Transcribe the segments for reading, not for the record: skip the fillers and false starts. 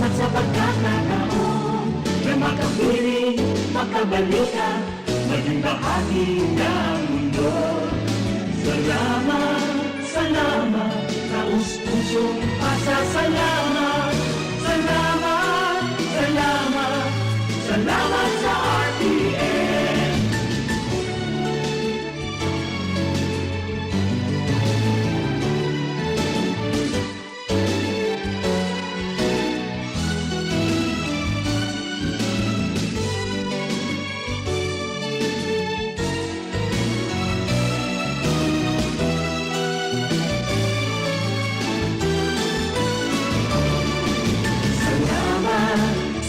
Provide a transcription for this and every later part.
Salamat sa pagkakataon na makapiling, makabalikan, maging bahagi ng mundo. Salamat, salamat, taus-pusong pasasalamat. Salamat, salamat, salamat sa RTN.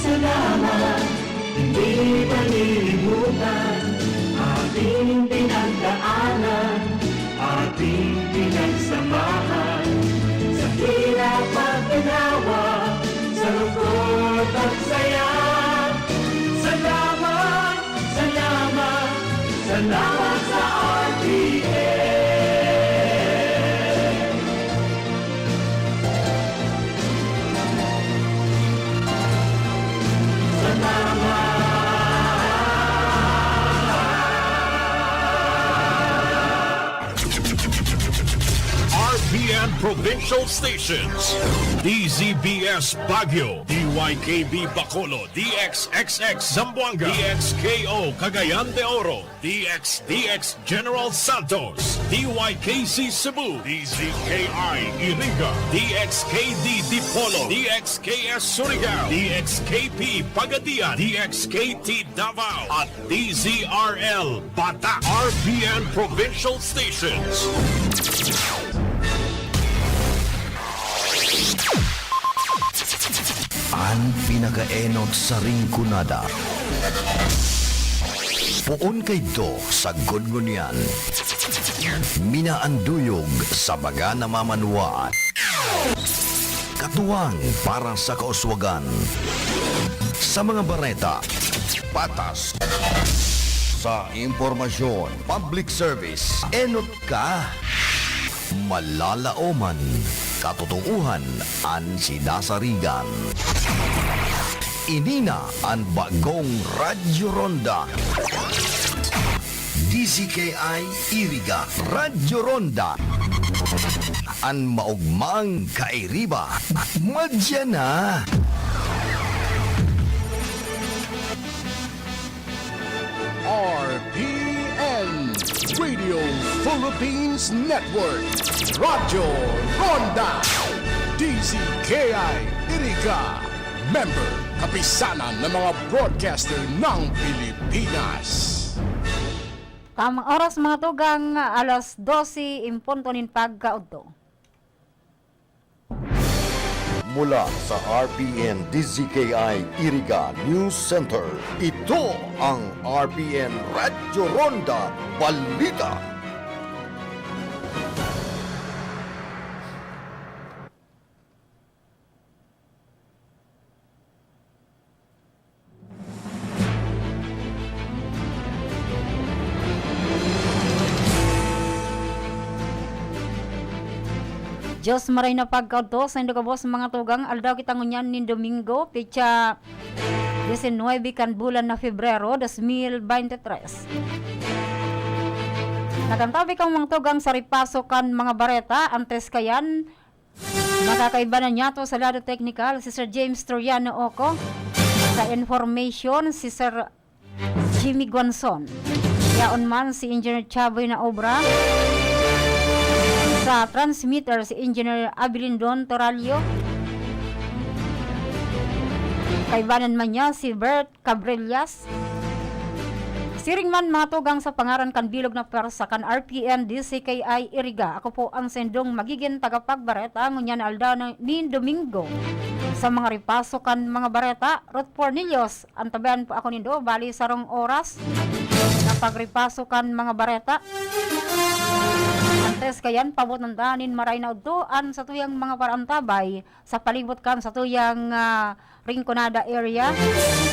Salamat, hindi palilimutan ating pinagdaanan, ating pinagsamahan, sa hirap at ginawa, sa lungkot at saya. Salamat, salamat, salamat sa RTN. RPN Provincial Stations, DZBS Baguio, DYKB Bacolod, DXXX Zamboanga, DXKO Cagayan de Oro, DXDX General Santos, DYKC Cebu, DZKI Iriga, DXKD Dipolo, DXKS Surigao, DXKP Pagadian, DXKT Davao, at DZRL Bata. RPN Provincial Stations. Ang pinakaenot sa ringkunada. Puon kay do sa gudngunyan. Minaanduyog sa baga na mamanuan. Katuwang para sa kauswagan. Sa mga bareta, patas. Sa impormasyon, public service, enot ka. Malalaoman, katotohanan ang sinasarigan. Inina ang bagong Radyo Ronda. DZKI Iriga Radyo Ronda. Ang maugmang kairiba. Madya na. RPN Radio Philippines Network, Radyo Ronda, DZKI Iriga, member kapisanan ng mga broadcaster ng Pilipinas. Tamang oras mga tugang, alas 12 impunto nin pagkaudto. Mula sa RPN DZKI Iriga News Center, ito ang RPN Radyo Ronda Balita. Diyos maray na pagkaudto sa indukabos mga tugang, aldaw kita ngunyan ni Domingo, pecha 19 kan bulan na Febrero 2023. Nagantabi kang mga tugang sa ripaso kan mga bareta, antes kayan, makakaiba na niya to sa lado technical, si Sir James Toriano Oco, sa information, si Sir Jimmy Guanzon, yaon man si Engineer Chaboy na obra, sa transmitter si Engineer Abilindon Toralio, kaibanan man niya si Bert Cabrelias. Siring man mga tugang sa pangaran kan bilog na persa kan RPN DZKI Iriga. Ako po ang sendong magiging tagapagbareta ngunyan alda ni Domingo. Sa mga ripaso kan mga bareta, Ruth Cornelius, antabayan po ako nindo, bali sarong oras na pagripaso kan mga bareta. Antes kayan, pabot ng danin maray na udtoan sa tuyang mga parantabay sa palibot kan sa tuyang Ringconada area,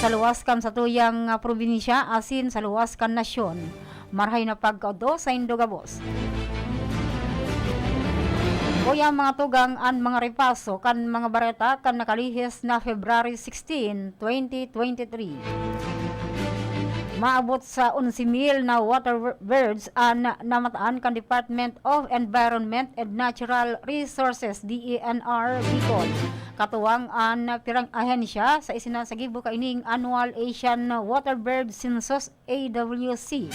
sa luwas kan sa tuyang probinsya, asin sa luwas kan nasyon. Marhay na pagkaudo sa Indogabos. Kuya mga tugang an mga repaso kan mga bareta kan nakalihis na February 16, 2023. Maabot sa 11,000 na water birds ang namataan kan Department of Environment and Natural Resources DENR Bicol. Katuwang ang pirang ahensya sa isinasagibo kaining Annual Asian Water Bird Census AWC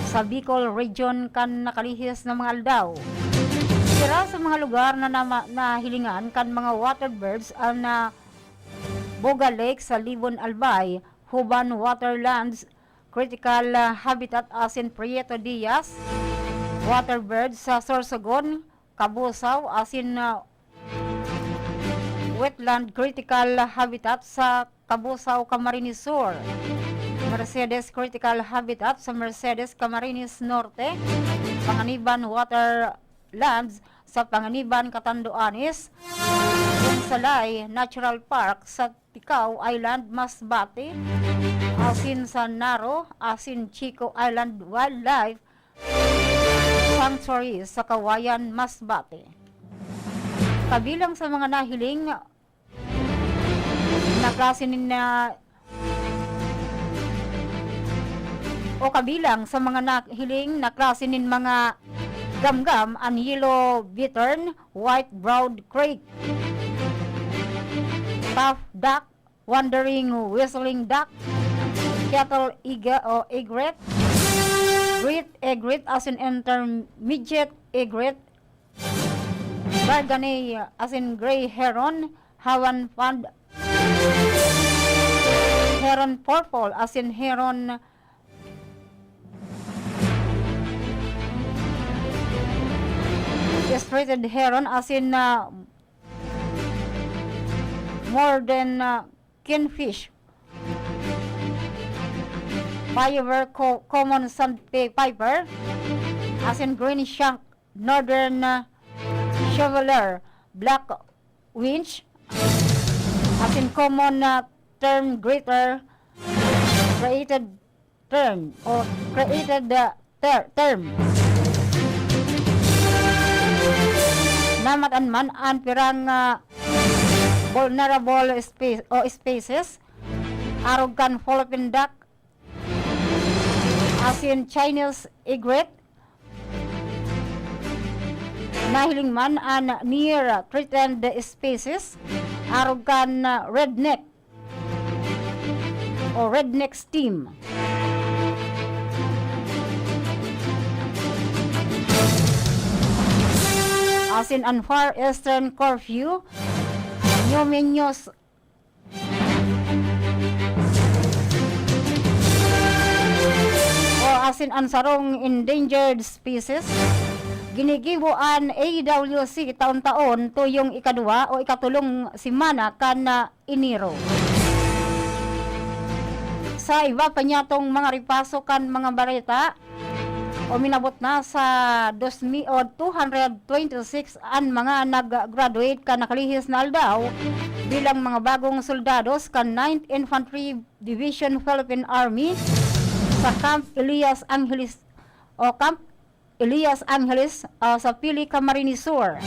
sa Bicol Region kan nakalihis na mga aldaw. Sira sa mga lugar na nahilingan kan mga water birds ang Boga Lake sa Libon Albay, Huban Waterlands, Critical Habitat asin Prieto Diaz, water birds sa Sorsogon, Kabusaw asin Wetland Critical Habitat sa Kabusaw, Camarines Sur, Mercedes Critical Habitat sa Mercedes, Camarines Norte, Panganiban Waterlands sa Panganiban, Catanduanes, Salay Natural Park sa Tikaw Island, Masbate, asin sa Naro, asin Chico Island Wildlife Sanctuary sa Kawayan, Masbate. Kabilang sa mga nahiling na klase kabilang sa mga nahiling na klase nin mga gamgam ang yellow bittern, white-browed crake, puff duck, wandering whistling duck, cattle egret, great egret as in intermediate egret, barganay as in gray heron, hawan pond, heron purple as in heron straighted heron as in more than kingfish, pieper, common sandpiper as in green shank, northern shoveler, black winch as in common term greater, created term or created term. Namatan man ang pirang vulnerable species, Arrogant Fallopian Duck as in Chinese egret, nahiling man ang near threatened species, Arrogant redneck o redneck steam. As in an far eastern curfew, Numeños o as in an sarong endangered species, ginigibuan AWC taon-taon tuyong ikadua o ikatulong simana kan Enero. Sa iba pa niya tong mga ripaso kan mga bareta, o minabot na sa 226 ang mga nag-graduate ka nakalihis na aldaw bilang mga bagong soldados kan 9th Infantry Division Philippine Army sa Camp Elias Angeles sa Pili, Camarines Sur.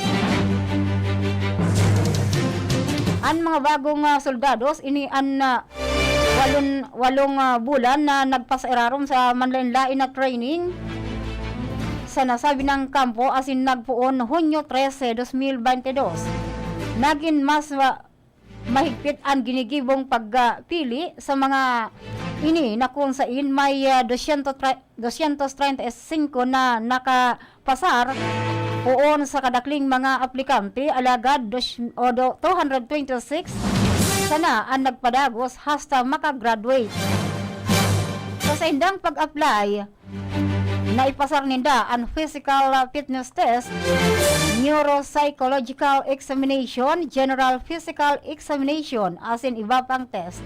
Ang mga bagong soldados ini an walong bulan na nagpasairarom sa manlain-lain na training sa nasabi ng kampo asin nagpuon Hunyo 13, 2022. Naging mas mahigpit ang ginigibong pagpili sa mga ini na kung saan may 235 na nakapasar puon sa kadakling mga aplikante, alagad 226 sana ang nagpadagos hasta makagraduate. Sa indang pag-apply, naipasar ninda ang physical fitness test, neuropsychological examination, general physical examination, as in iba pang test.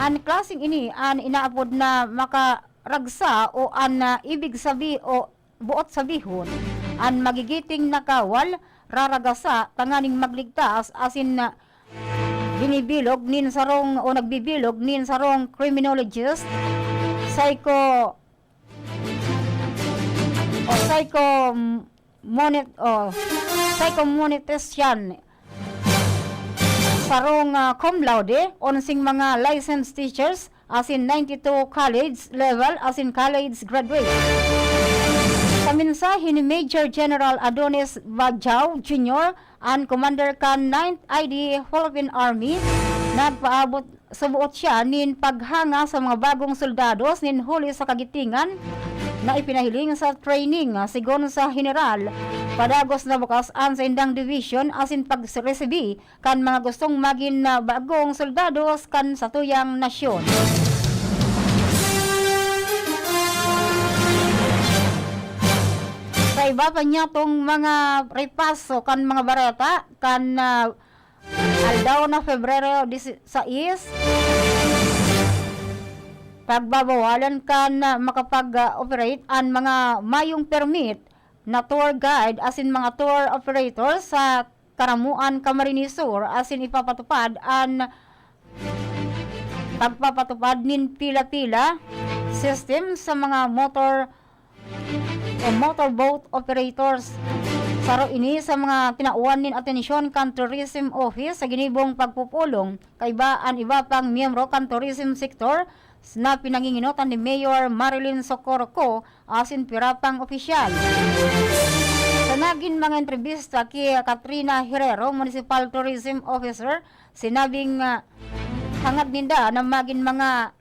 Ang klaseng ini ang inaapod na makaragsa o ang ibig sabi o buot sabihon, ang magigiting nakawal, raragasa, tanganing magligtas, as in binibilog nin sarong o nagbibilog nin sarong criminologist, sa komunitasyon sarong cum laude, 11 mga licensed teachers as in 92 college level as in college graduate. Sa mensahe ni Major General Adonis Bajau Jr. and Commander kan 9th ID Philippine Army, nagpaabot subuot siya nin paghanga sa mga bagong soldados nin huli sa kagitingan na ipinahiling sa training sigon sa general padagos na bukas an sa indang division asin pagresibi kan mga gustong maging na bagong soldados kan sa tuyang nasyon. Sa iba pa niya tong mga repaso kan mga bareta kan aldaw na Febrero 16 pagbabawalan kan makapag-operate ang mga mayong permit na tour guide asin mga tour operator sa Karamuan, Camarines Sur asin ipapatupad ang pagpapatupad nin pila-pila system sa mga motorboat operators. Saro ini sa mga tinauan nin atensyon kan Tourism Office sa ginibong pagpupulong kaibaan iba pang miyembro kan tourism sector na pinanginginotan ni Mayor Marilyn Socorro asin pirapang opisyal. Sa naging mga entrevista kay Katrina Herrero, Municipal Tourism Officer, sinabing hangad ninda na maging mga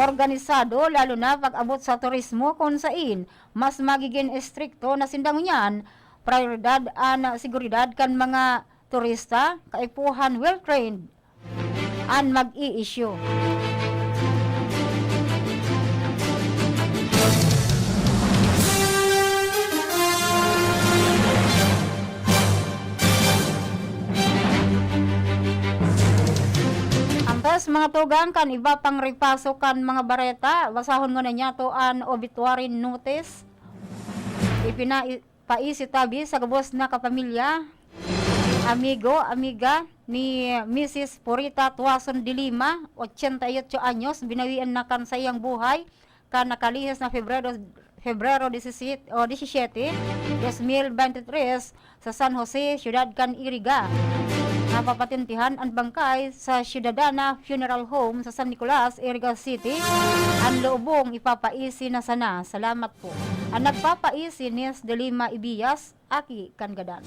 organisado lalo na pag-abot sa turismo kung saan mas magiging estrikto na sindang niyan prioridad an seguridad kan mga turista kaipuhan well-trained an mag-i-issue. Antes mga tugang kan iba pang repaso kan mga bareta, basahon mo na niya to an obituary notice. Ipinapaisitabi sa gabos na kapamilya, amiga ni Mrs. Purita Tuason de Lima, 88 anyos, binawian na kan sayang buhay, kan nakalihis na Febrero 17, 2023 sa San Jose, Ciudad kan Iriga. Napapatintihan ang bangkay sa Ciudadana Funeral Home sa San Nicolas, Iriga City. Ang loobong ipapaisi na sana. Salamat po. Ang nagpapaisi ni de Lima Ibias, Aki Kangadan.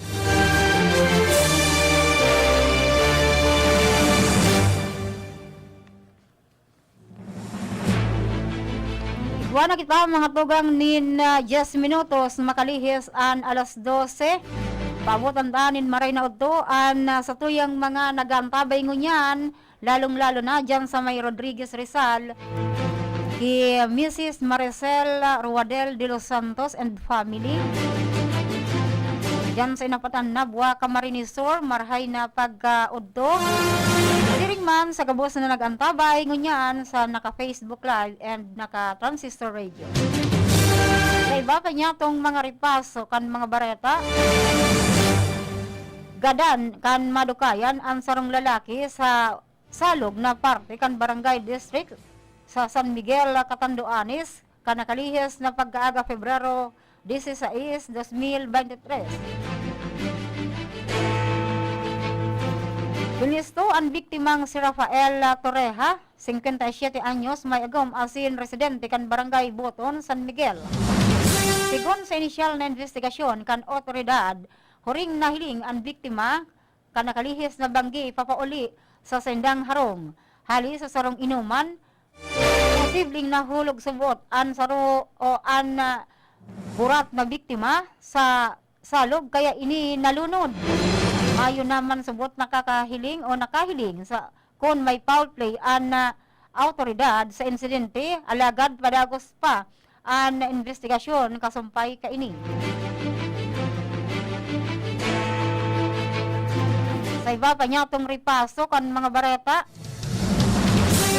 Iguana kita mga tugang nin 10 minutos makalihis an alas 12. Pabutandanin maray na udto an sa tuyang mga nagantabay ngunyan, lalong-lalo na dyan sa may Rodriguez Rizal, ki Mrs. Maricel Ruadel de los Santos and family. Dyan sa inapatan na Buwa Camarines Sur, marhay na pag-udto. Tiring man sa gabos na nagantabay ngunyan sa naka-Facebook Live and naka-Transistor Radio. Sa iba pa niya tong mga ripaso kan mga bareta, gadan kan madukayan ang sarong lalaki sa salog na parte kan Barangay District sa San Miguel, Catanduanes, kan nakalihis na pagkaaga Febrero 16, 2023. Binisto ang biktimang si Rafael Torreja, 57 anyos, may agom asin residente kan Barangay Boton, San Miguel. Sigon sa inisyal na investigasyon kan otoridad, huring nahiling ang biktima kan nakalihis na banggi papauli sa sendang harong. Hali sa sarong inuman, posibleng nahulog sa bot an saro o an burat na biktima sa salog kaya ini nalunod. Mayo naman subot nakakahiling o nakahiling sa kung may foul play an autoridad sa insidente, alagad padagos pa an investigasyon kasumpay kaini. Sa iba pa niya itong ripaso kan mga bareta,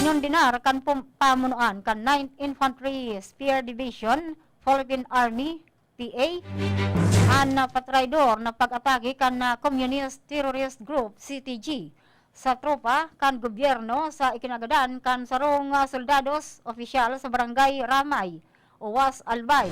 inundinar kan pamunuan kan 9th Infantry Spear Division, Philippine Army, PA, an patraidor na pag-atake kan Communist Terrorist Group, CTG, sa tropa kan gobyerno sa ikinagadan kan sarong soldados opisyal sa Barangay Ramay, Uwas Albay.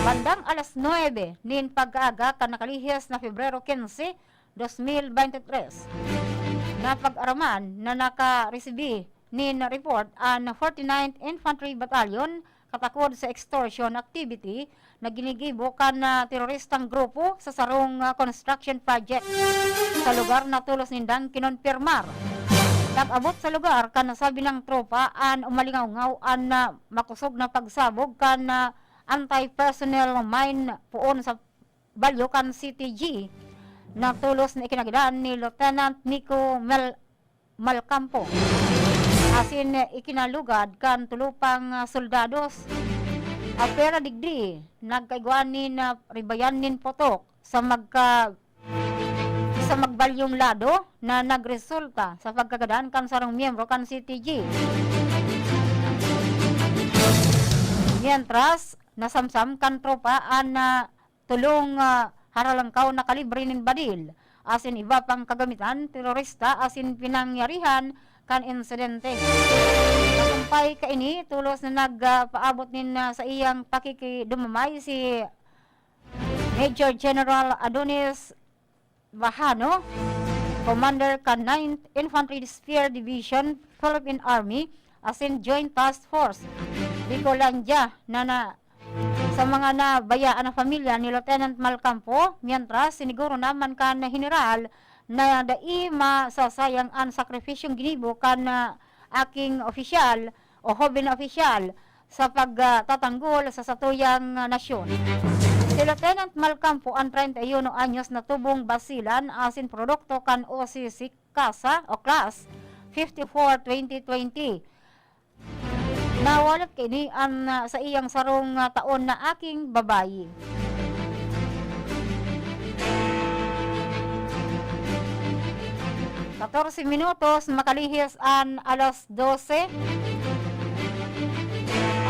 Bandang alas 9 nin pag-aga kan nakalihis na Pebrero 15, 2023. Na pag-araman na naka-resibi nin report ang 49th Infantry Battalion katakod sa extortion activity na ginigibo kan na teroristang grupo sa sarong construction project sa lugar na tulos nindang kinonfirmar. Nag-abot sa lugar kan nasabi ng tropa an umalingaw-ngaw an makusog na pagsabog kan anti-personnel mine poon sa Balyocan CTG na tulos na ikinagidaan ni Lieutenant Nico Malcampo. Asin ikinalugad kan tulupang soldados. Apera digdi nagkaiguan nin ribayan nin potok sa magbalyong lado na nagresulta sa pagkagadaan kan sarong miyembro kan CTG. Mientras nasamsam kan tropa an tulong haralangkaw na kalibre nin badil asin iba pang kagamitan terorista asin pinangyarihan kan insidente. Nakumpay kaini tulos na nagpaabot nin sa iyang pakikidumamay si Major General Adonis Bahano, Commander kan 9th Infantry Spear Division, Philippine Army, asin Joint Task Force Bicolandia na sa mga nabayaan na pamilya ni Lieutenant Malcampo, mientras siniguro naman kan general na dai masasayang ang sakripisyong ginibo kan aking opisyal o hobi na opisyal sa pagtatanggol sa satuyang nasyon. Si Lieutenant Malcampo ang 31 anyos na tubong basilan asin produkto kan OCC Casa o Class 54-2020. Nawalat kini ang sa iyang sarong taon na aking babayi. Katorse minutos makalihis an alas 12.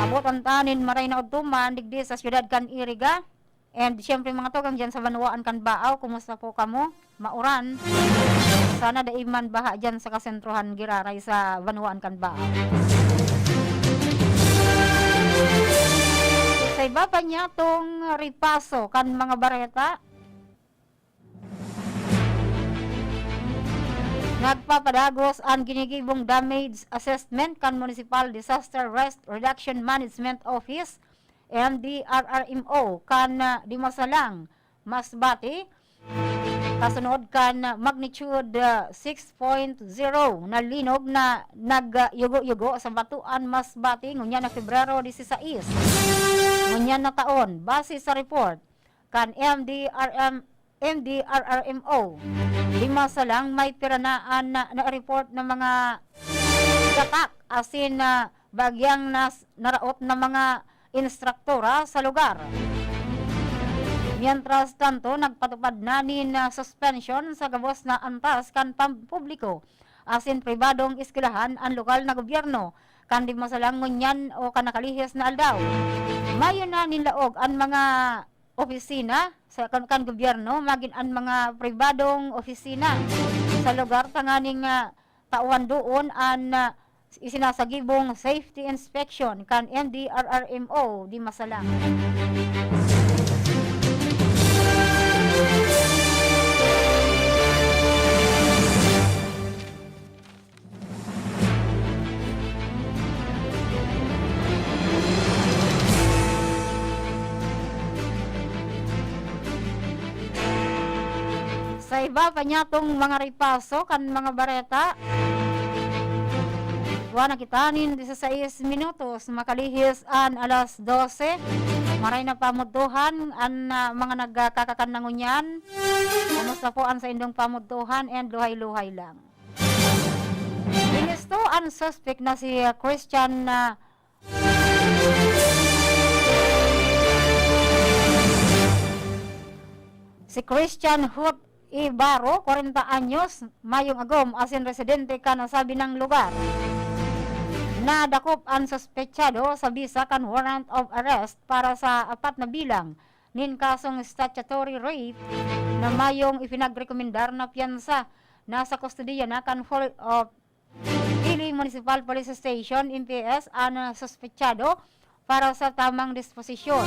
Abot ang tanin maray na utuman digdi sa siyudad kan Iriga. And syempre mga togang dyan sa Banwaan kan Baaw, kumusta po kamo? Mauran. Sana daiman baha dyan sa kasentruhan Giraray sa Banwaan kan Baaw. Sa iba pa niya tong ripaso kan mga bareta. Nagpapadagos ang ginigibong damage assessment kan Municipal Disaster Risk Reduction Management Office MDRRMO kan di Masalang Masbate kasunod kan magnitude 6.0 na linog na nagyugo-yugo sa Batuan Masbate ngunya na Pebrero 16 ngunya na taon base sa report kan MDRRMO di Masalang may piranaan na report na mga gatak asin bagyang naraot na mga instruktora sa lugar. Mientras tanto, nagpatupad na nin suspension sa gabos na antas kan pampubliko asin pribadong eskwelahan ang lokal na gobyerno kan di Masalang ngunyan o kanakalihis na aldaw. Mayon na nilaog ang mga opisina sa kan gobyerno magin ang mga pribadong opisina sa lugar tanganing tauhan doon ang isinasagibong safety inspection kan MDRRMO di Masalang. Sa iba pa niya tong mga ripaso kan mga bareta. Nakitanin 16 minutos makalihis an alas 12. Maray na pamuduhan ang mga nagkakakan ng unyan. Kumusta po ang sa indong pamuduhan and luhay-luhay lang. Inisto ang suspect na si Christian Hood Ibaro, 40 anyos, mayong agom asin residente ka na sabi ng lugar. Nadakop ang suspechado sa bisa kan warrant of arrest para sa 4 na bilang nin kasong statutory rape na mayong ipinagrekomendar na piyansa. Nasa kustodiya na kan Pili Municipal Police Station MPS ang suspechado para sa tamang disposisyon.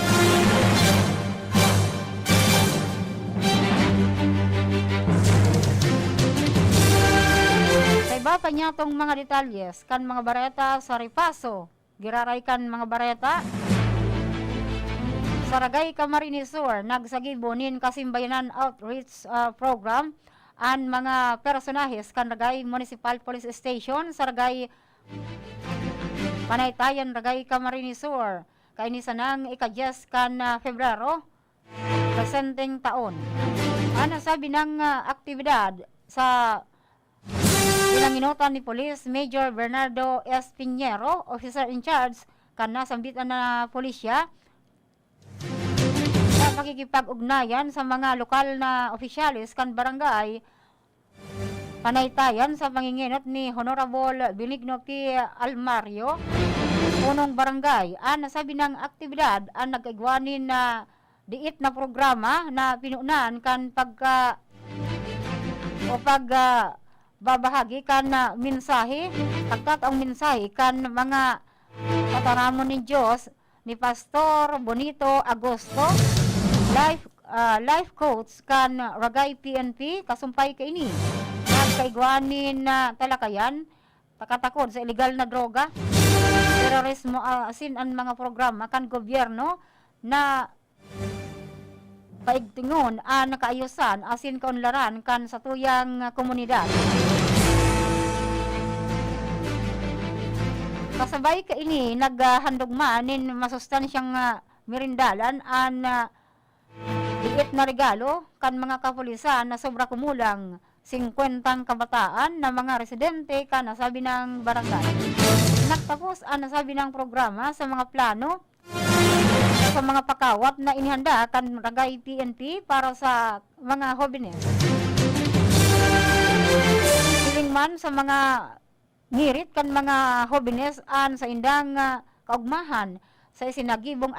Sa iba pa niya tong mga detalyes kan mga bareta sa ripaso, giraray kan mga bareta Saragay Camarines Sur nagsagibonin kasimbayanan outreach program an mga personahes kan Ragay Municipal Police Station Saragay Panaytayan Ragay Camarines Sur kaini sanang ika-10 kan Febrero presenteng taon. Ano sabi ng aktibidad sa pinanginutan ni Police Major Bernardo S. Piñero, officer in charge kan nasambitan na pulisya sa pakikipag-ugnayan sa mga lokal na opisyalis kan barangay Panaytayan sa panginginot ni Honorable Benigno P. Almario, punong barangay. Nasabi ng aktibidad ang nag-igwanin na diit na programa na pinunan kan babahagi kan mensahe, pagkataong mensahe kan mga kataramon ni Diyos ni Pastor Bonito Agosto, life coach kan Ragay PNP, kasumpay kaini. Nagkaigwanin na talakayan, takatakod sa illegal na droga, terorismo, asin ang mga programa kan gobyerno na paigtingon nakaayusan asin kaunlaran kan sa tuyang komunidad. Kasabay ka ini naghandog manin masustansyang merindalan diit na regalo kan mga kapulisan na sobra kumulang 50 kabataan na mga residente kan nasabi ng barangay. Nagtapos nasabi ng programa sa mga plano sa mga pakawat na inihanda kan Ragay PNP para sa mga jóvenes. Siling man sa mga ngirit kan mga jóvenes sa indang kaugmahan sa isinagibong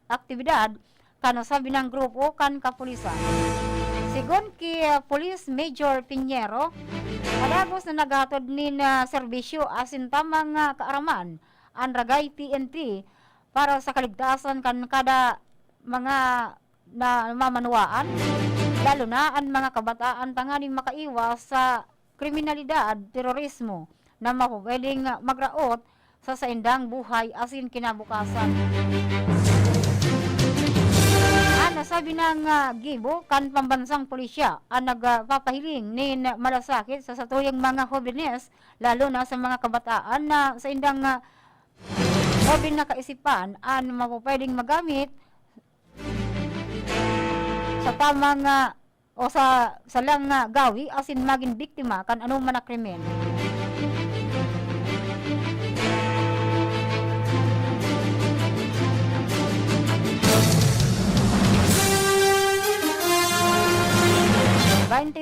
aktibidad kan nasabi ng grupo kan kapulisan. Sigon ki Police Major Piñero, kadagos na naghatod ni serbisyo asin tamang kaaraman ang Ragay PNP para sa kaligtasan kan kada mga na mamanuaan, lalo na ang mga kabataan tanganing makaiwas sa kriminalidad, terorismo na mapupwedeng magraot sa saindang buhay asin kinabukasan. Nasabi ng gibo kan pambansang pulisya ang nagpapahiling nin malasakit sa satuyang mga jóvenes, lalo na sa mga kabataan na sa indang joven na kaisipan ang mapupwedeng magamit sa tamang o sa lang gawi asin maging biktima kan anuman na krimen.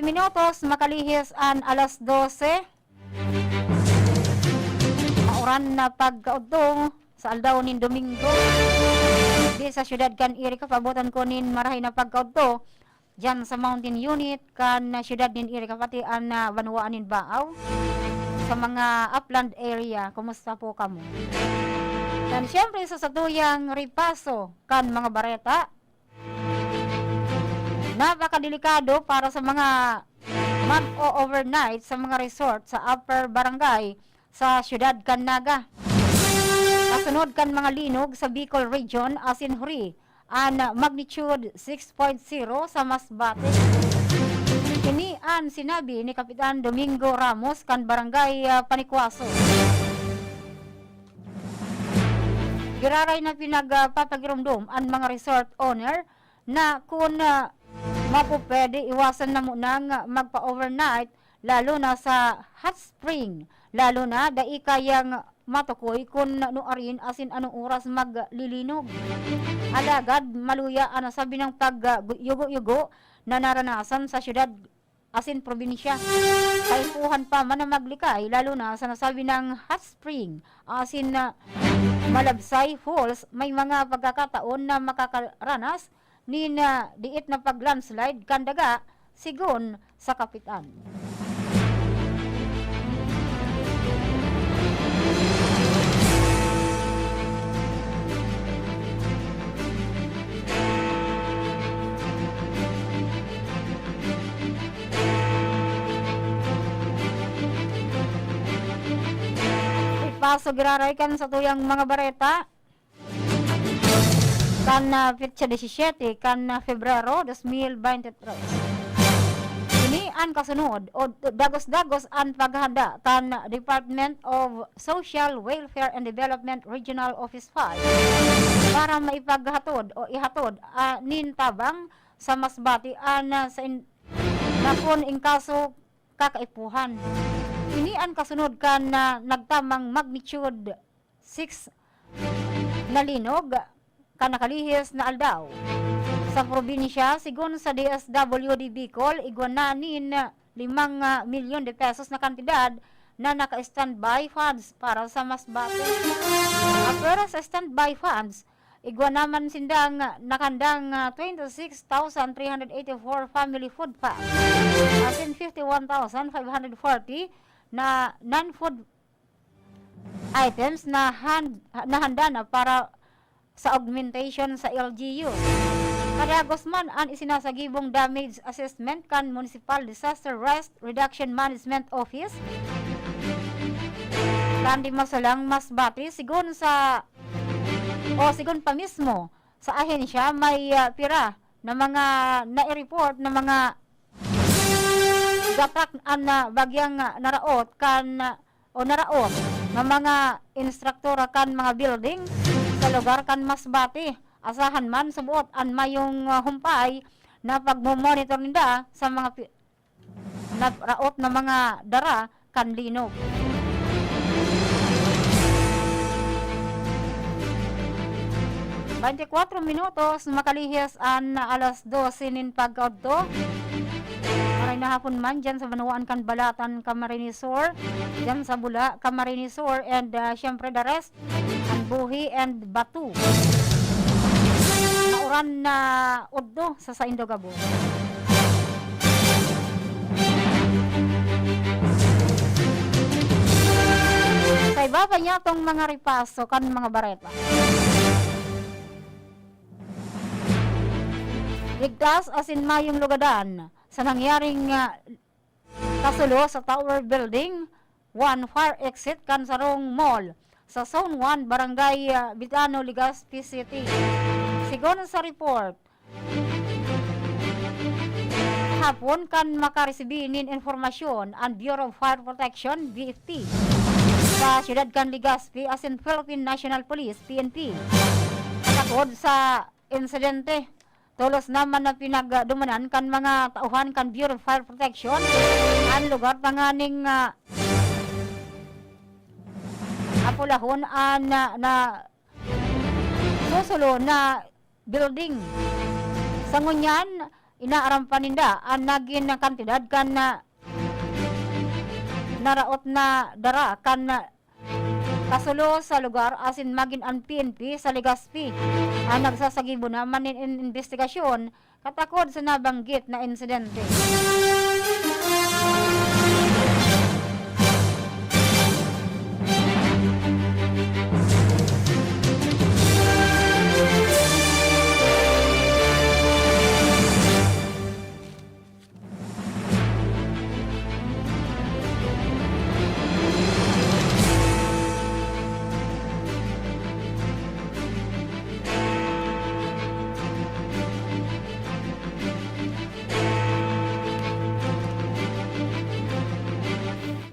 Minutos makalihis an alas 12. Mauran na pagkaudto sa aldaw nin Domingo di sa syudad kan Irica, pabutan ko nin marahay na pagkaudto dyan sa mountain unit kan syudad nin Irica, pati an banwaan nin Baaw sa mga upland area. Kumusta po kamo? Dan syempre sa satuyang ripaso kan mga bareta, napakadelikado para sa mga mag o overnight sa mga resort sa upper barangay sa syudad kan Naga. Kasunod kan mga linog sa Bicol Region asin Huri magnitude 6.0 sa Masbate. Kini sinabi ni Kapitan Domingo Ramos kan barangay Panikwaso. Giraray na pinagpapagirumdum ang mga resort owner na kung mapupwede iwasan na munang magpa-overnight lalo na sa hot spring, lalo na dai kayang matukoy kung nuarin asin anong oras maglilinog. Alagad maluya sabi ng pag-yugo-yugo na naranasan sa syudad asin probinsya. Kaipuhan pa man na maglikay lalo na sa nasabi ng hot spring asin Malabsay Falls. May mga pagkakataon na makakaranas ni diit na pag-landslide kandaga sigon sa kapitan. Ripaso giraray kan sa tuyang mga bareta. Kan petsa 17 kan Febrero 2023. Ini ang kasunod o dagos-dagos ang paghanda tan Department of Social Welfare and Development Regional Office 5 para maipaghatod o ihatod nin tabang sa Masbati sa napon in kaso kakaipuhan. Ini ang kasunod kan nagtamang magnitude 6 na linog kan nakalihis na aldaw. Sa probinsya, sigon sa DSWD Bicol, igwananin 5 milyon de pesos na kantidad na naka-standby funds para sa Masbate. Pero sa standby funds, igwanaman sindang nakandang 26,384 family food packs, as in 51,540 na non-food items na handa na para sa augmentation sa LGU. Karagos man ang isinasagibong damage assessment kan Municipal Disaster Risk Reduction Management Office. Kandi masalang Masbati sigon pa mismo sa ahensya may pira na mga nai-report na mga gatak na bagyang naraot naraot na mga instruktora kan mga building sa lugar kan Masbati. Asahan man subuot an mayong humpay na pagmomonitor nila sa mga raot na mga dara kan linog. Bante 4 minutos makalihis an alas 12 nin pagkaudto. Maray na hapon man dyan sa Banuan kan Balatan, Camarines Sur, dyan sa Bula, Camarines Sur, and syempre the rest, ang Buhi and Batu. Nauran na uddo sa Saindo Gabo. Kay baba niya tong mga ripaso kan mga bareta. Ligtas asin mayong lugadan sa nangyaring kasulo sa Tower Building 1 fire exit kan Sarong Mall sa Zone 1 Barangay Bitano, Legazpi City. Sigon sa report, hapon kan makaresibinin informasyon ang Bureau of Fire Protection BFP sa siyudad kan Legazpi as in Philippine National Police PNP. Takod sa insidente, tulos naman na pinagdumanan kan mga tauhan kan Bureau of Fire Protection ang lugar tanganing apulahon na susulo na building. Sa ngunyan, inaarampan ninda ang naging kantidad kan naraot na dara kan kasulo sa lugar asin magin ang PNP sa Legazpi. Ang nagsasagibo naman in investigasyon katakod sa nabanggit na insidente.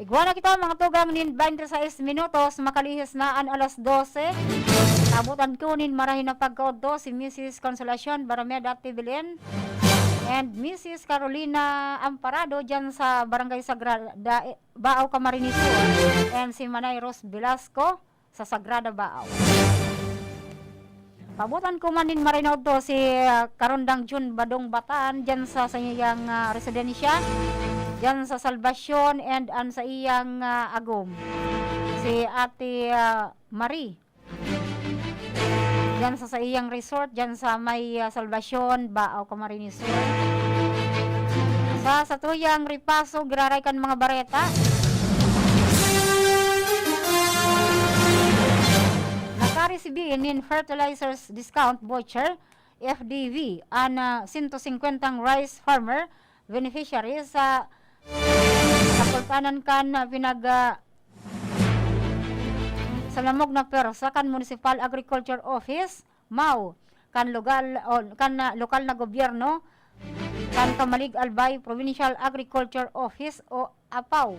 Igwana kita mga tugang nin 26 minutos makalihis na an alas 12. Tabutan ko nin marahin na pagkaudto si Mrs. Consolacion Barameda Tibilin and Mrs. Carolina Amparado dyan sa Barangay Sagrada Baaw, Camarines Sur, and si Manay Ros Velasco sa Sagrada Baaw. Pabutan ko man din marinaw to si Karondang Jun Badong Bataan dyan sa iyang residensya dyan sa Salvacion and sa iyang agom si Ate Marie dyan sa iyang resort dyan sa may Salvacion Baaw, Camarines Sur. Sa tuyang ripaso giraray kan mga bareta nakaresibin in fertilizers discount voucher FDV an 150 rice farmer beneficiary sa kapultanan kan sa lamog na persa kan Municipal Agriculture Office, MAU, kan lokal na gobyerno, kan Kamalig Albay Provincial Agriculture Office o APAW.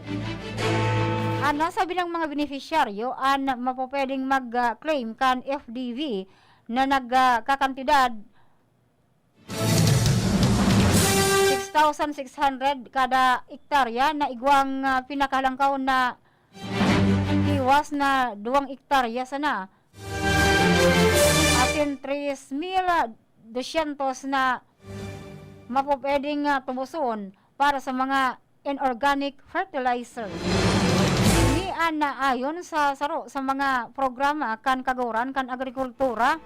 Nasabi ng mga beneficiaryo mapopwedeng mag-claim kan FDV na nagkakantidad 6,600 kada ektarya na igwang pinakahalangkaw na iwas na 2 ektarya sana. Asin 3,200 na mapopwedeng tubuson para sa mga inorganic fertilizer. Na ayon sa saro sa mga programa kan kagawaran kan agrikultura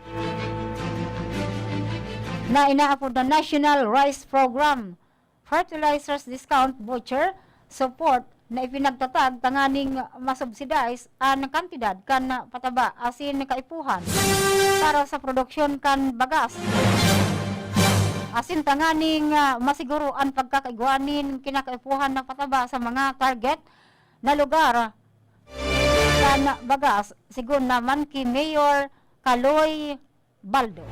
na inaapod na National Rice Program, Fertilizers Discount Voucher Support na ipinagtatag tanganing masubsidize ang kantidad kan pataba asin kaipuhan para sa produksyon kan bagas. Asin tanganing masiguro ang pagkakaigwanin kinakaipuhan na pataba sa mga target na lugar kan bagas, sigun naman ki Mayor Kaloy Baldo.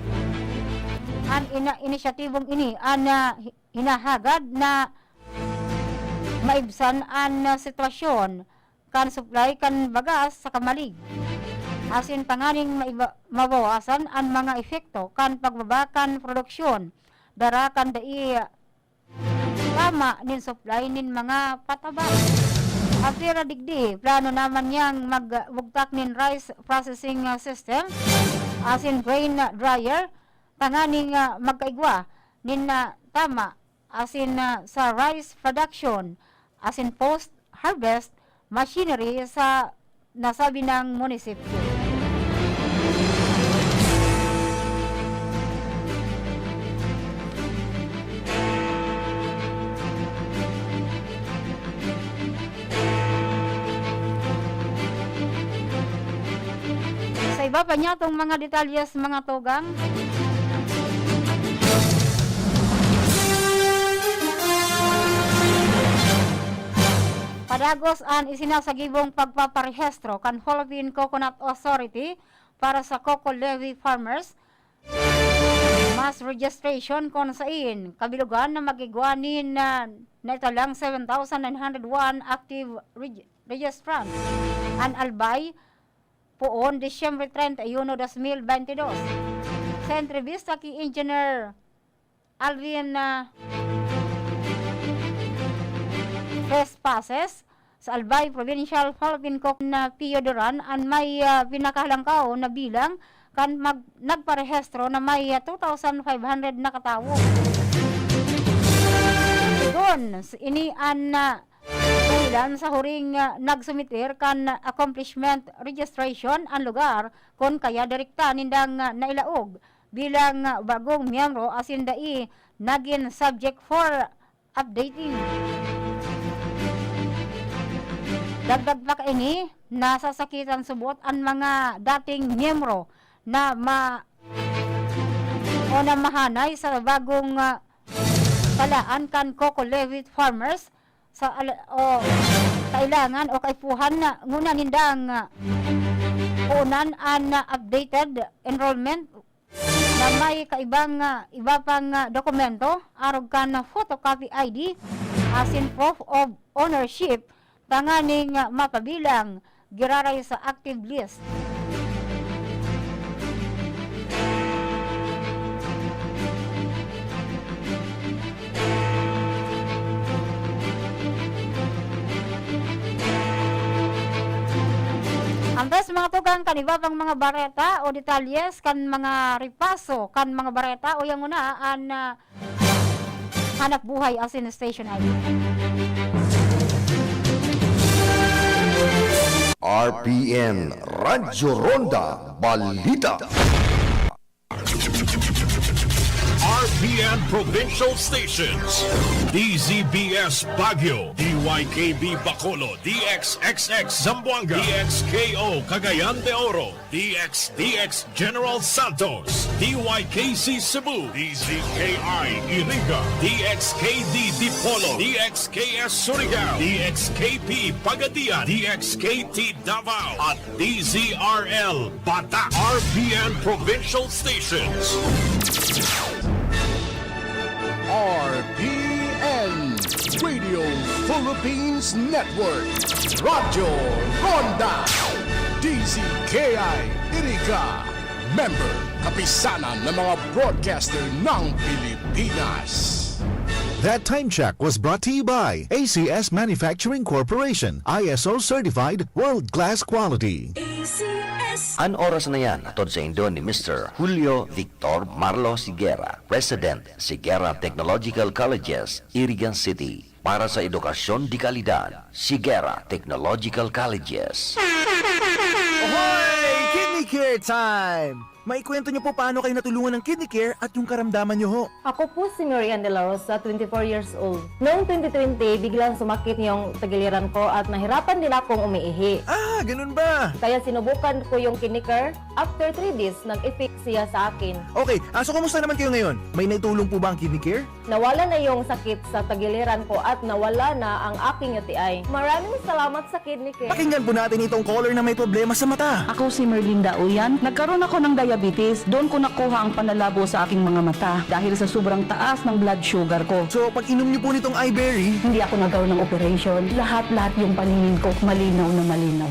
Ang inisyatibong ini hinahagad na maibsan ang sitwasyon kan supply kan bagas sa Kamalig. Asin panganing mabawasan ang mga efekto kan pagbabakan produksyon dara kan dai tama nin supply nin mga pataba. After digdi, plano naman niyang magbugtak nin rice processing system, asin grain dryer, tanganing magkaigwa nin tama, asin sa rice production, asin post-harvest machinery sa nasabi ng munisipyo. Sa iba pa niya itong mga detalyes mga tugang. Padagos ang isinasagibong pagpaparehistro kan Philippine Coconut Authority para sa cocoa levy farmers. Mass registration kon sain kabilugan na magigwanin na italang 7,901 active registrants. An albay poon Disyembre 31, 2022. Sa entrevista kay Engineer Alvin Trespasses sa Albay Provincial Philippine Coconut na Piodoran ang may pinakahalangkaw na bilang kan nagparehistro na may 2,500 na katawo. Sigon, ini ilan sa huring nagsumitir kan accomplishment registration ang lugar kon kaya direkta nindang nailaog bilang bagong miyembro asin dai naging subject for updating. Dagdag pa kaini nasasakitan subot ang mga dating miyembro na mahanay sa bagong talaan kan cocoa levy farmers sa kailangan o kaipuhan na nguna nindang unan an updated enrollment na may kaibang iba pang dokumento arog kan photocopy ID asin proof of ownership tanganing mapabilang giraray sa active list. Antes mga tugang kaniba pang mga bareta o detalyes kan mga ripaso kan mga bareta o yang una an hanap buhay asin station ID. RPN Radyo Ronda Balita. RPN Provincial Stations. DZBS Baguio, DYKB Bacolod, DXXX Zamboanga, DXKO Cagayan de Oro, DXDX General Santos, DYKC Cebu, DZKI Iriga, DXKD Dipolo, DXKS Surigao, DXKP Pagadian, DXKT Davao, at DZRL Bata. RPN Provincial Stations. RPN Radio Philippines Network, Radyo Ronda, DZKI Iriga, member kapisanan ng mga broadcaster ng Pilipinas. That time check was brought to you by ACS Manufacturing Corporation, ISO certified world-class quality. An oras na yan, atod sa Indo ni Mr. Julio Victor Marlo Sigera, President, Sigera Technological Colleges, Irigan City. Para sa edukasyon di kalidad, Sigera Technological Colleges. Ahoy! Kidney Care time! Maikwento niyo po paano kayo natulungan ng Kidney Care at yung karamdaman niyo ho. Ako po si Marian De La Rosa, 24 years old. Noong 2020, biglang sumakit yung tagiliran ko at nahirapan din akong umiihi. Ah, ganun ba? Kaya sinubukan ko yung Kidney Care. After 3 days, nag-effect siya sa akin. Okay, so kumusta naman kayo ngayon? May naitulong po ba ang Kidney Care? Nawala na yung sakit sa tagiliran ko at nawala na ang aking UTI. Maraming salamat sa Kidney Care. Pakinggan po natin itong caller na may problema sa mata. Ako si Merlinda Uyan. Nagkaroon ako ng diabetes. Doon ko nakuha ang panlalabo sa aking mga mata dahil sa sobrang taas ng blood sugar ko. So, pag inom niyo po nitong iBerry, Hindi ako nagkaroon ng operation. Lahat-lahat yung paningin ko malinaw na malinaw.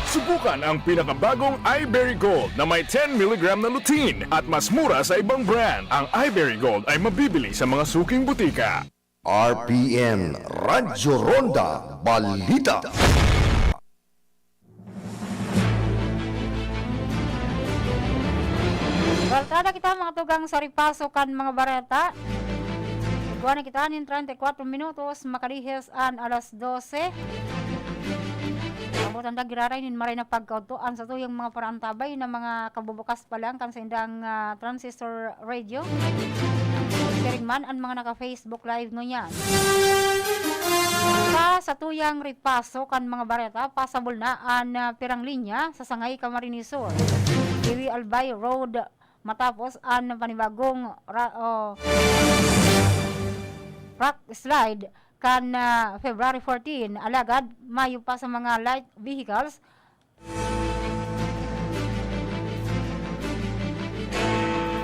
Subukan ang pinakabagong iBerry Gold na may 10 mg na lutein at mas mura sa ibang brand. Ang iBerry Gold ay mabibili sa mga suking butika. RPN Radyo Ronda Balita. Barkada kita mga tugang sa ripasokan mga barata. Iguan na kita nin 34 minutos makalihis an alas 12. Abutan da giraray nin maray na pagkautuan sa tuyong mga parantabay na mga kabubukas pa lang kan sa indang transistor radio. Sharing man ang mga naka-Facebook live ngunyan. Sa tuyang ripaso kan mga barata pasabol na an pirang linya sa Sangay Camarines Sur. Iwi Albay Road matapos ang panibagong rock slide kan February 14 alagad mayo pa sa mga light vehicles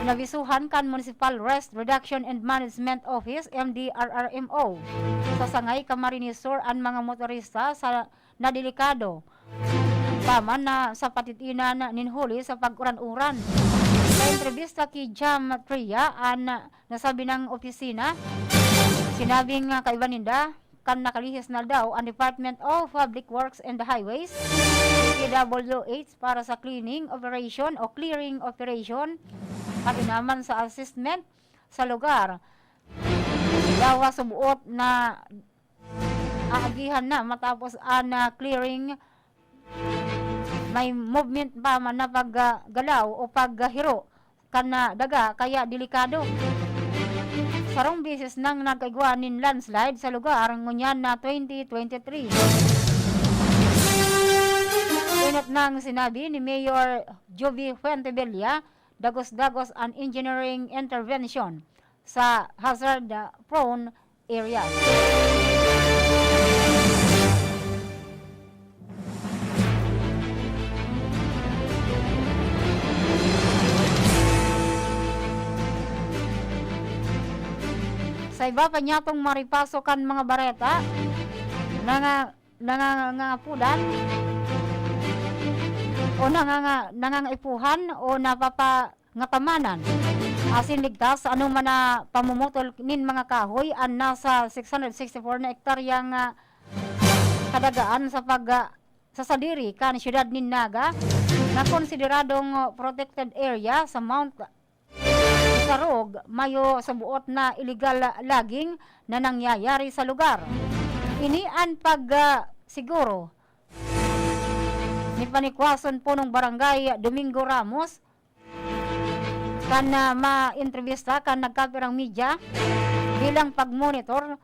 nabisuhan kan Municipal Rest Reduction and Management Office MDRRMO sa Sangay Camarines Sur ang mga motorista sa nadelikado paman na sa patitinan ninhuli sa pag-uran-uran. Sa entrevista kay Jam Tria nasabi ng opisina, sinabing kaibaninda kan nakalihis na daw ang Department of Public Works and Highways DPWH para sa cleaning operation o clearing operation pati naman sa assessment sa lugar. Dawa subuot na aagihan na matapos clearing may movement pa man na paggalaw o paghiro kana daga kaya delikado. Sarong beses nang nagkaigwanin landslide sa lugar ngunyan na 2023. Inat nang sinabi ni Mayor Jovi Fuentebella, dagos-dagos ang engineering intervention sa hazard-prone areas. Sa iba pa niya itong maripasokan mga bareta, nangangapudan, o nangangaipuhan, o napapangapamanan. Asin ligtas, anong man na pamumutol nin mga kahoy, ang nasa 664 na hektaryang kadagaan sa sadiri kan siyudad nin Naga, na konsideradong protected area sa Mount Sarog, mayo sa buot na illegal logging na nangyayari sa lugar. Ini ang siguro ni panikwason po ng barangay Domingo Ramos kan ma-intervista kan nagkapirang media bilang pag-monitor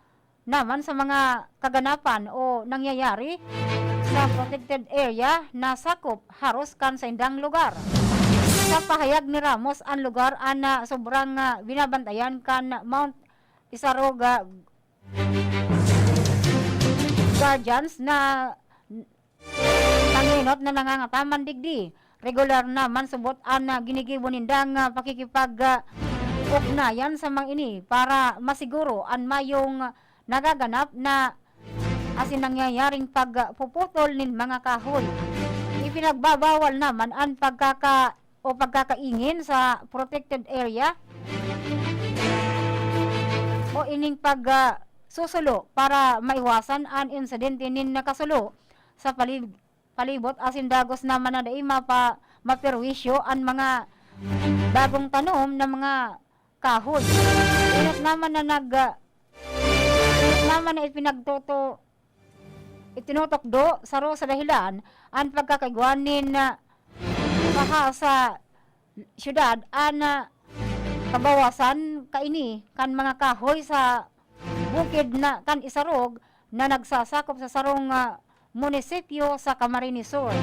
naman sa mga kaganapan o nangyayari sa protected area na sakop haros kan sa indang lugar. Sa pahayag ni Ramos, ang lugar na sobrang binabantayan kan Mount Isaroga Guardians na nanginot na nangangataman digdi. Regular naman subot ang ginigibo nindang pakikipag-ugnayan sa mga ini para masiguro ang mayong nagaganap na asin nangyayaring pagpuputol nin mga kahoy. Ipinagbabawal naman ang pagkakaingin sa protected area o ining susulo para maiwasan ang insidente nin nakasulo sa palibot asin dagos naman na dai maperwisyo ang mga bagong tanom na mga kahoy. Inot naman na itinutokdo sa dahilan ang pagkakaigwanin na baha sa syudad ang kabawasan kaini kan mga kahoy sa bukid na kan Isarog na nagsasakop sa sarong munisipyo sa Camarines Sur.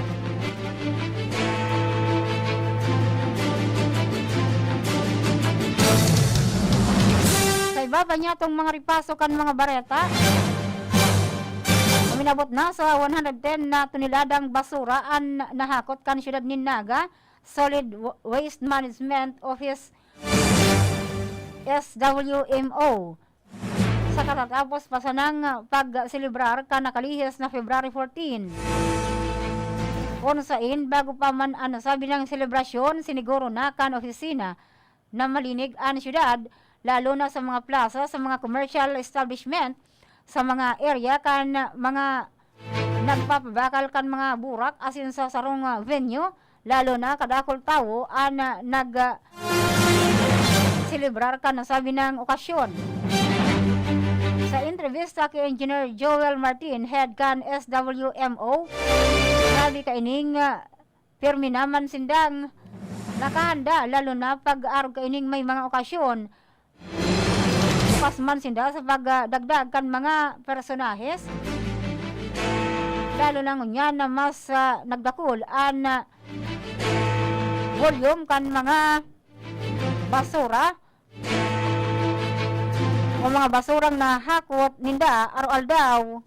Sa iba pa niya itong mga ripasok kan mga bareta, uminabot na sa 110 na toniladang basura ang nahakot kan siyudad ni Naga. Solid Waste Management Office SWMO sa katatapos pa sa nang pag-celebrar ka nakalihis na February 14. Unsain bago pa man ang sabi ng selebrasyon, siniguro na kan opisina na malinig ang siyudad, lalo na sa mga plaza, sa mga commercial establishment, sa mga area kan mga nagpapabakal kan mga burak asin sa sarong venue, lalo na kadakol tao ang nag-celebrar kan sabi ng okasyon. Sa entrevista kay Engineer Joel Martin, head kan SWMO, sabi kaining pirmi naman sindang nakahanda, lalo na pag-arog kaining may mga okasyon. Bukas man sinda sa pagdagdag kan mga personahes, lalo na ngunyan na mas nagdakul ang volume kan mga basura o mga basurang nahakot ninda araw daw.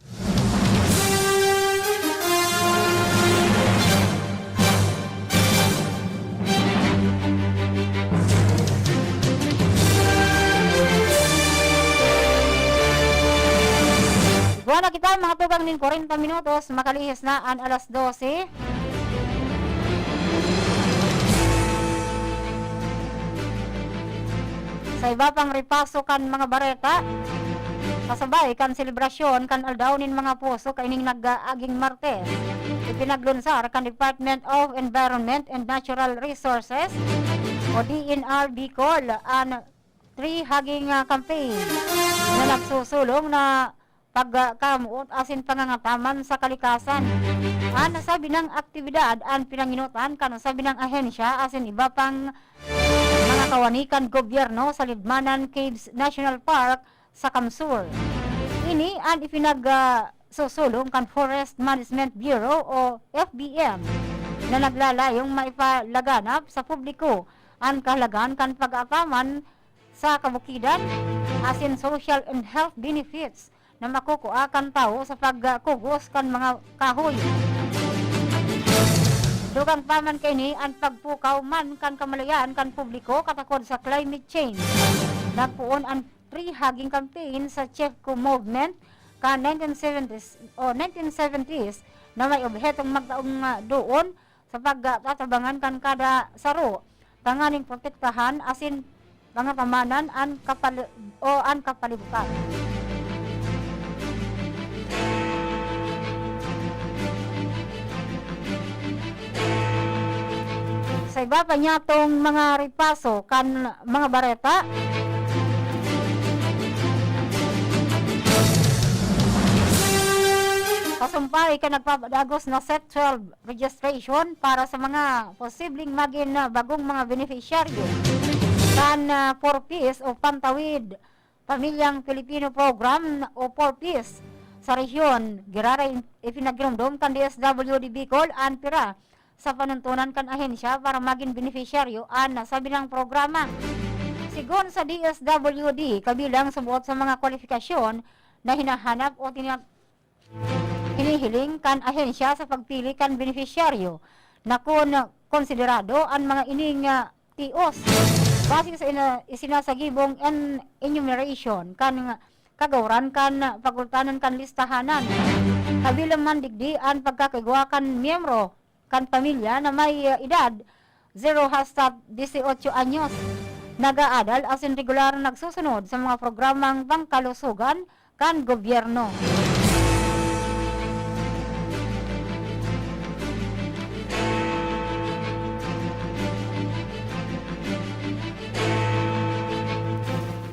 Buwan na kita mga tugang nin 40 minutos, makalihis na ang alas 12. Sa iba pang ripaso kan mga bareta, kasabay kan selebrasyon kan aldawnin mga puso kaining nag-aging Martes. Ipinaglunsar kan Department of Environment and Natural Resources o DNR Bicol ang tree hugging campaign na nagsusulong na pagkamuot asin pangangataman sa kalikasan. Ang nasabi ng aktibidad ang pinanginutan kan nasabi ng ahensya asin iba pang mga kawanikan gobyerno sa Lidmanan Caves National Park sa Kamsur. Ini ang ipinagsusulong kan Forest Management Bureau o FBM na naglalayong maipalaganap sa publiko ang kahalagan kan pag-ataman sa kabukidan asin social and health benefits na makukuha kan tao sa pagkugos kan mga kahoy. Dugang paman kini ang pagpukaw man kan kamalayan kan publiko katakod sa climate change. Nagpuon ang tree hugging campaign sa Chefco movement kan 1970s na may obhetong magtaong doon sa pagtatabangan kan kada saro. Tanganing protektahan asin pangapamanan ang kapalibutan. Sa iba pa niya itong mga ripaso kan mga bareta, kasumpay ka nagpapadagos na Set 12 registration para sa mga posibleng maging bagong mga beneficiaryo. kan 4Ps o Pantawid Pamilyang Pilipino Program o 4Ps sa rehiyon giraray ipinagdumdum kan DSWD Bicol an pira sa panuntunan kan ahensya para maging beneficiaryo an nasabi ng programa. Sigon sa DSWD, kabilang subuot sa mga kwalifikasyon na hinahanap o hinihiling kan ahensya sa pagpili kan beneficiaryo na kung konsiderado ang mga ining TOs base sa isinasagibong enumeration kan kagawaran kan pagultanan kan listahanan. Kabilang man digdi ang pagkakagawa kan miyembro kan pamilya na may edad 0-18 anyos. Nag-aadal asin regular nagsusunod sa mga programang pangkalusugan kan gobyerno.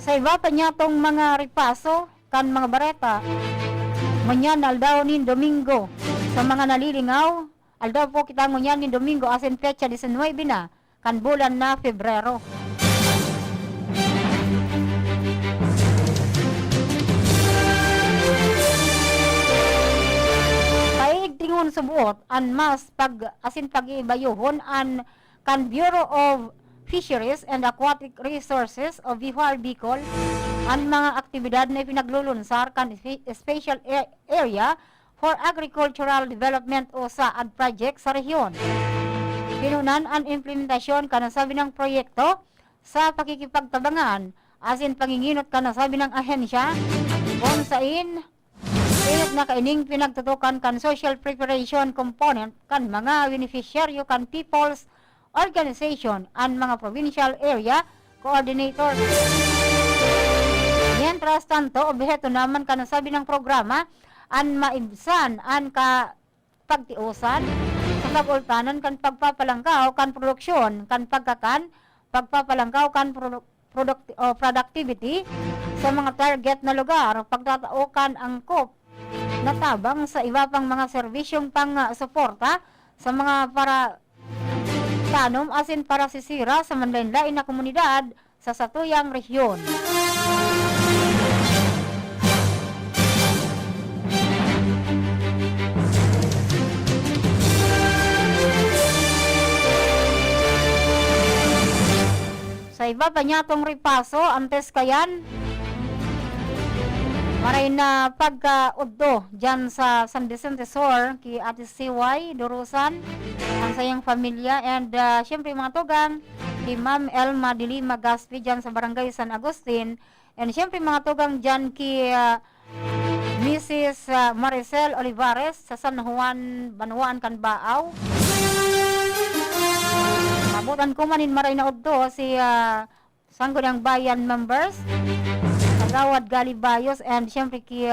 Sa iba pa niya tong mga ripaso kan mga bareta, ngunyan aldaw ni Domingo sa mga nalilingaw, aldaw po kita ngunyan ni Domingo asin petsa 19 na kan bulan na Pebrero. Kaig tingon subuot an mas pag-ibayuhon an kan Bureau of Fisheries and Aquatic Resources o BIFAR Bicol ang mga aktibidad na pinaglulunsar kan Special Area for Agricultural Development o SAAD project sa rehiyon. Pinunan ang implementasyon kanasabi ng proyekto sa pakikipagtabangan asin panginginot kanasabi ng ahensya kung sain init na kaining pinagtutukan kan social preparation component kan mga beneficiaryo kan people's organization and mga provincial area coordinator. Mientras tanto, objeto naman kanasabi ng programa an maibsan an pagtiusan sa pagultanan kan pagpapalangkaw kan produksyon kan pagpapalangkaw kan productivity sa mga target na lugar, pagtataukan angkop na tabang sa iba pang mga serbisyong pang-suporta sa mga para tanom asin para sisira sa manlain-lain na komunidad sa satuyang rehiyon. Sa iba pa niya tong ripaso, antes kayan, maray na pagka-uddo dyan sa San Vicente Sur, ki Ate CY Durusan, ang sayang pamilya, and syempre mga tugang, ki Ma'am Elma Dilima Gaspi dyan sa Barangay San Agustin, and syempre mga tugang dyan ki Mrs. Maricel Olivares sa San Juan, Banuan, Canbaaw. Mabutan ko manin maray na uddo si Sangguniang Bayan members, Kagawad Galibayos, and syempre ki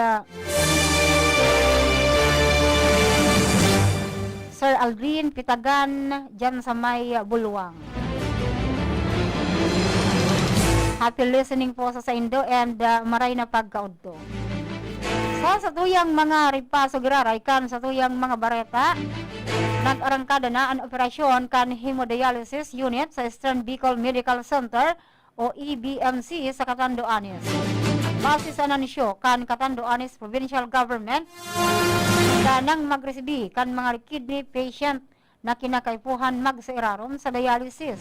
Sir Aldrin Pitagan dyan sa may Bulwang. Happy listening po sa Indo and maray na pagkaudto. Sa tuyang mga ripaso giraray kan sa tuyang mga bareta, nag-arangkada na ang operasyon kan hemodialysis unit sa Eastern Bicol Medical Center o EBMC sa Catanduanes. Base sa nanisyo kan Catanduanes Provincial Government na nang magresibi kan mga kidney patient na kinakaipuhan magsairaron sa dialysis.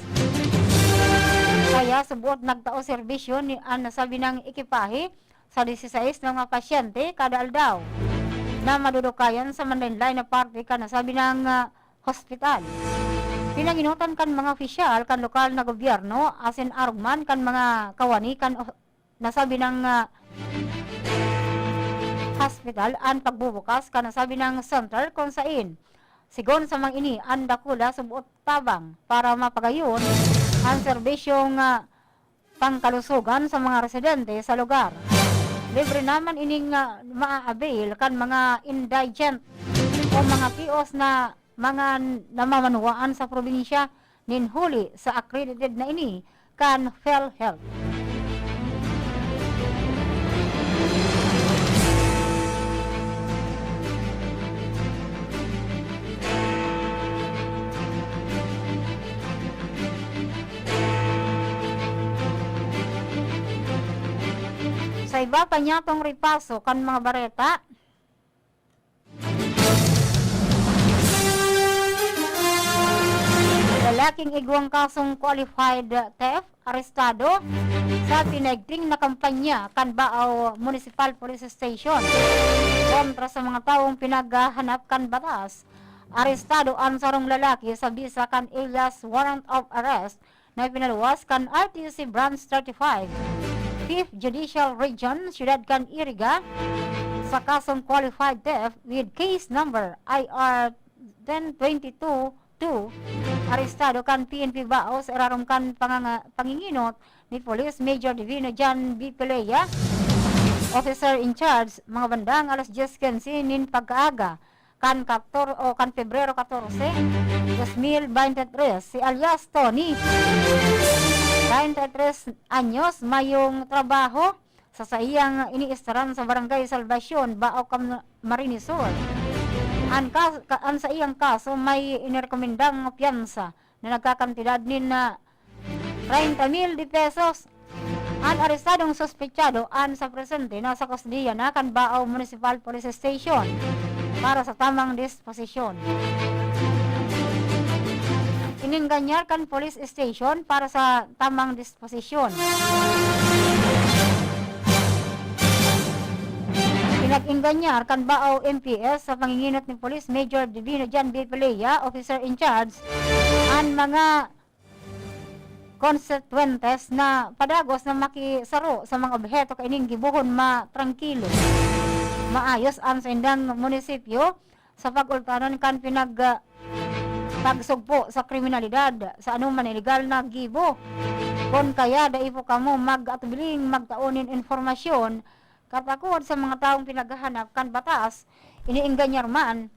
Kaya subuot nagtao serbisyo ni ang nasabi ng ekipahe sa 16 na mga pasyente kada aldaw na madudukayan sa manlain na parte kan nasabi ng hospital. Pinaginutan kan mga opisyal kan lokal na gobyerno asin arugman kan mga kawani kan nasabi ng hospital ang pagbubukas kan nasabi ng center kung sain. Sigon sa mga ini ang dakula subuot tabang para mapagayon ang serbisyong pangkalusugan sa mga residente sa lugar. Libre naman ining maa-avail kan mga indigent o mga POs na mga namamanuwaan sa probinsya ninhuli sa accredited na ini kan PhilHealth. Sa iba pa niya tong ripaso kan mga bareta. Lalaking igwang kasong qualified theft, arestado sa pinagting na kampanya kan Baaw Municipal Police Station kontra sa mga taong pinaghahanap kan batas. Arestado ang sarong lalaki sa bisa kan alias warrant of arrest na pinaluwas kan RTC Branch 35, 5th Judicial Region, Ciudad kan Iriga sa kasong qualified theft with case number IR 10222. Arestado kan PNP Baaw sa irarom kan panginginot ni Police Major Divino John B. Pelea, officer in charge, mga bandang alas 10:15 nin pagkaaga kan Pebrero 14, 2023, si alias Tony, 93 anyos, mayong trabaho sa saiyang iniistaran sa Barangay Salvacion, Baaw Marinisur. Ang sa iyang kaso may inirekomendang piyansa na nagkakantidad nin na 30,000 pesos. Ang arestadong sospechado an sa presente nasa kustodiya na kan Baaw Municipal Police Station para sa tamang disposisyon. Ininganyar kan police station para sa tamang disposisyon. Pinag-inganyar kan Baaw MPS sa panginginot ni Police Major Divino John B. Pelea, officer in charge, ang mga konstituentes na padagos na makisaro sa mga obheto kaining gibuhon matrangkilo. Maayos ang sa indang munisipyo sa pag-ultanon kan pagsugpo sa kriminalidad sa anuman illegal na gibo. Kon kaya daipo kamo mag-atubiling magtaunin informasyon katakod sa mga taong pinaghahanap kan batas, iniingganyar man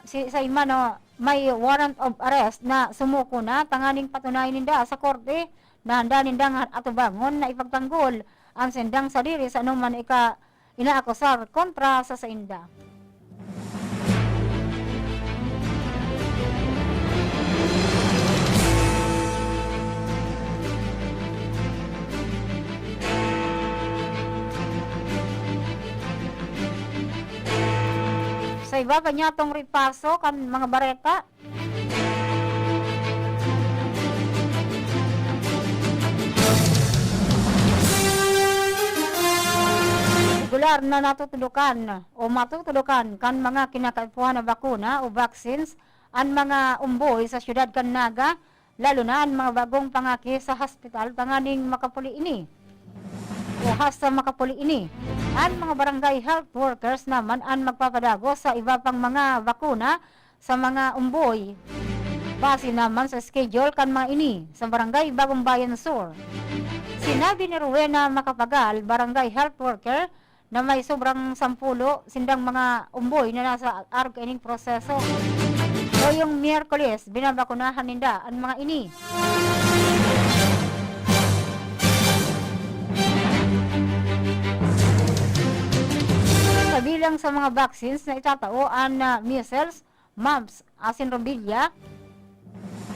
sa imano may warrant of arrest na sumuko na tanganing patunayan ninda sa korte na handa nindang atubangon na ipagtanggol ang sendang sadiri sa anuman inaakusar kontra sa sainda. Sa iba pa niya tong ripaso kan mga bareta. Regular na natutudukan o matutudukan kan mga kinakaipuhan na bakuna o vaccines ang mga umboy sa syudad kan Naga, lalo na ang mga bagong pangaki sa hospital tanganing makapuli ini o hasta makapuli ini. Ang mga barangay health workers naman ang magpapadago sa iba pang mga bakuna sa mga umboy base naman sa schedule kan mga ini sa barangay Bagong Bayan Sur. Sinabi ni Rowena Makapagal, barangay health worker, na may sobrang 10 sindang mga umboy na nasa argaining proseso. So yung Miyerkules, binabakunahan ninda ang mga ini. Kabilang sa mga vaccines na itatao ang measles, mumps, asin rubella,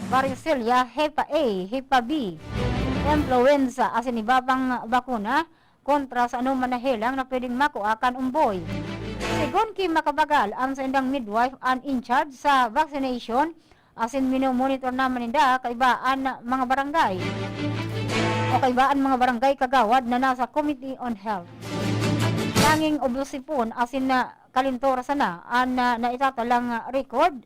varicella, Hepa A, Hepa B, influenza, asin iba pang bakuna kontra sa anuman na helang na pwedeng makuha kan umboy. Sigon ki Makabagal, ang sa indang midwife ang in charge sa vaccination, asin minomonitor naman ninda kaibaan mga barangay o kaibaan mga barangay kagawad na nasa Committee on Health. Tanging oblusipon asin na kalintora sana ang naitatalang record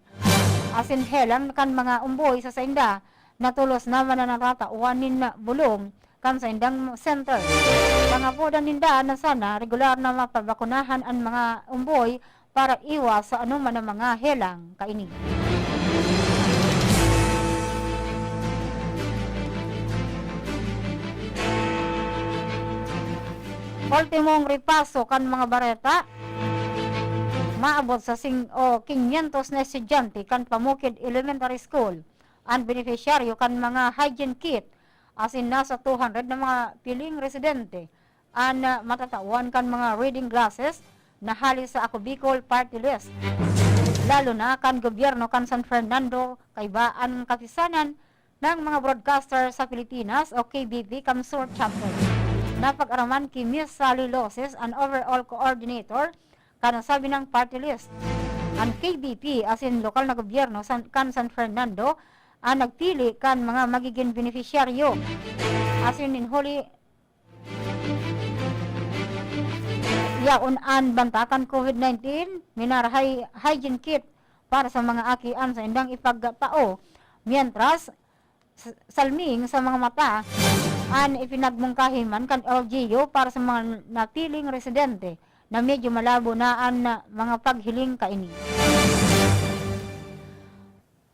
asin helang kan mga umboy sa sainda na tulos naman na natatauanin na bulong kan sa indang center. Pangapodan ninda na sana regular na mapabakunahan ang mga umboy para iwas sa anuman ng mga helang kaini. Ultimong ripaso kan mga bareta, maabot sa 500 na estudyante kan Pamukid Elementary School ang beneficiaryo kan mga hygiene kit asin nasa 200 na mga piling residente ang matatawan kan mga reading glasses na hali sa Ako Bicol Party List, lalo na kan gobyerno kan San Fernando kaibaan kapisanan ng mga broadcaster sa Pilipinas o KBP Kamsur Chapter. napag-araman ki Miss Sally Loses, an overall coordinator kan sabi ng party list. Ang KBP asin lokal na gobyerno kan San Fernando ang nagpili kan mga magiging beneficiaryo asin inhuli yaon an bantakan COVID-19 minarahay hygiene kit para sa mga akian sa indang ipagtao mientras salming sa mga mata an ipinagmungkahiman kan LGU para sa mga napiling residente na medyo malabo na ang mga paghiling kaini.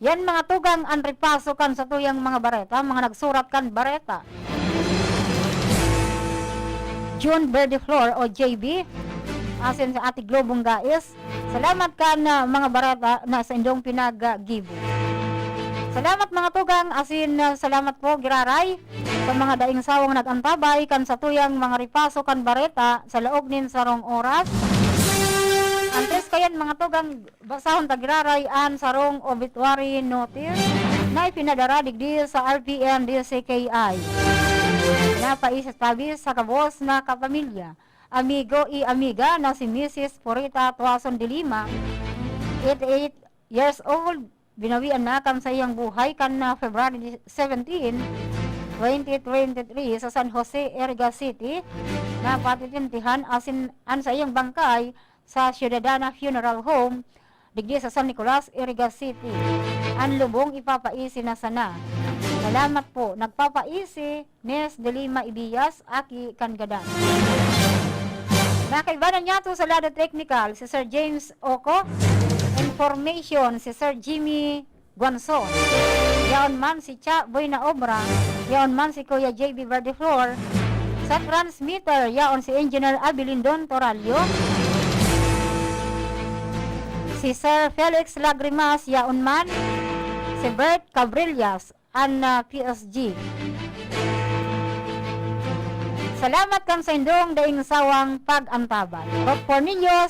Yan mga tugang ang ripaso kan sa tuyang mga bareta, mga nagsurat kan bareta. June Verdeflor o JB, asin sa ati Globong Gais, salamat kan mga bareta na sa indong pinag-gibo. Salamat mga tugang, asin salamat po giraray sa mga daing sawang nagantabay kan sa tuyang mga ripaso kan bareta sa laog nin sarong oras. Antes kayan mga tugang basahon tagiraray an sarong obituary notice na ipinadara digdi sa RPN DCKI. Napaisip tabis sa kabos na kapamilya, amigo i amiga na si Mrs. Porita Tuason de Lima, 88 years old, binawian na kan sa iyang buhay kan na February 17, 2023 sa San Jose, Iriga City, na patitintihan asin an sa iyang bangkay sa Ciudadana Funeral Home digdi sa San Nicolas, Iriga City. Ang lubong ipapaisi na sana. Salamat po. Nagpapaisi Nes de Lima Ibias, Aki Kangadan. Nakaibanan niya to sa Lada Technical si Sir James Oco. Information si Sir Jimmy Guanzon. Yaon man si Cha Boy na Obra. Yaon man si Kuya JB Verdeflor. Sa transmitter, yaon si Engineer Abilindon Toralio. Si Sir Felix Lagrimas, yaon man si Bert Cabrillas, an PSG. Salamat kang sa indong daing sawang pag-antabay. But for ninyo,